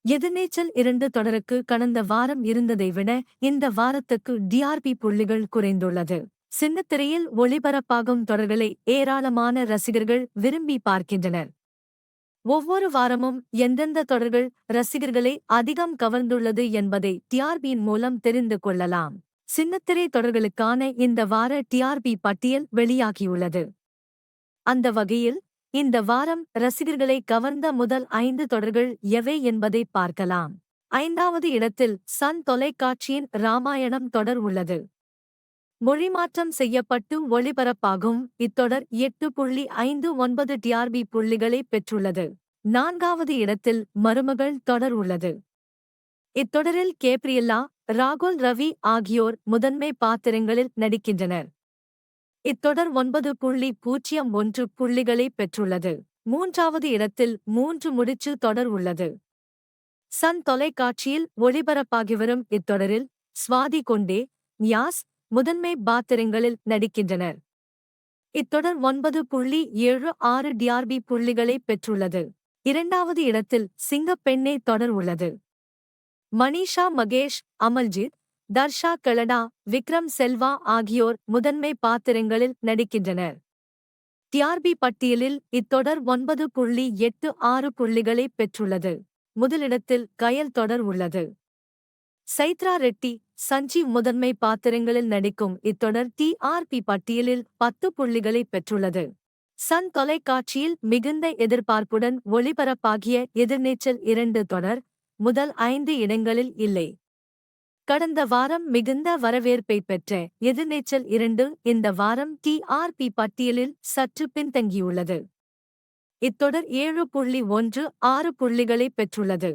எதிர்நீச்சல் 2 தொடருக்கு கடந்த வாரம் இருந்ததை விட இந்த வாரத்துக்கு டிஆர்பி புள்ளிகள் குறைந்துள்ளது. சின்னத்திரையில் ஒளிபரப்பாகும் தொடர்களை ஏராளமான ரசிகர்கள் விரும்பி பார்க்கின்றனர். ஒவ்வொரு வாரமும் எந்தெந்த தொடர்கள் ரசிகர்களை அதிகம் கவர்ந்துள்ளது என்பதை டிஆர்பியின் மூலம் தெரிந்து கொள்ளலாம். சின்னத்திரை தொடர்களுக்கான இந்த வார டிஆர்பி பட்டியல் வெளியாகியுள்ளது. அந்த வகையில் இந்த வாரம் ரசிகர்களை கவர்ந்த முதல் 5 தொடர்கள் எவை என்பதை பார்க்கலாம். 5வது இடத்தில் சன் தொலைக்காட்சியின் ராமாயணம் தொடர் உள்ளது. மொழிமாற்றம் செய்யப்பட்டு ஒளிபரப்பாகும் இத்தொடர் 8.59 டிஆர்பி புள்ளிகளை பெற்றுள்ளது. 4வது இடத்தில் மருமகள் தொடர் உள்ளது. இத்தொடரில் கேப்ரியல்லா, ராகுல் ரவி ஆகியோர் முதன்மை பாத்திரங்களில் நடிக்கின்றனர். இத்தொடர் 9.01 புள்ளிகளை பெற்றுள்ளது. 3வது இடத்தில் 3 முடிச்சு தொடர் உள்ளது. சன் தொலைக்காட்சியில் ஒளிபரப்பாகிவரும் இத்தொடரில் ஸ்வாதி கொண்டே, நியாஸ் முதன்மை பாத்திரங்களில் நடிக்கின்றனர். இத்தொடர் 9.76 டிஆர்பி புள்ளிகளை பெற்றுள்ளது. 2வது இடத்தில் சிங்கப்பெண்ணே தொடர் உள்ளது. மனிஷா மகேஷ், அமல்ஜித், தர்ஷா கெலடா, விக்ரம் செல்வா ஆகியோர் முதன்மை பாத்திரங்களில் நடிக்கின்றனர். டிஆர்பி பட்டியலில் இத்தொடர் 9.86 புள்ளிகளை பெற்றுள்ளது. முதலிடத்தில் கயல் தொடர் உள்ளது. சைத்ரா ரெட்டி, சஞ்சீவ் முதன்மை பாத்திரங்களில் நடிக்கும் இத்தொடர் டிஆர்பி பட்டியலில் 10 புள்ளிகளை பெற்றுள்ளது. சன் தொலைக்காட்சியில் மிகுந்த எதிர்பார்ப்புடன் ஒளிபரப்பாகிய எதிர்நீச்சல் 2 தொடர் முதல் 5 இடங்களில் இல்லை. கடந்த வாரம் மிகுந்த வரவேற்பை பெற்ற எதிர்நீச்சல் 2 இந்த வாரம் டிஆர்பி பட்டியலில் சற்று பின்தங்கியுள்ளது. இத்தொடர் 7.16 புள்ளிகளை பெற்றுள்ளது.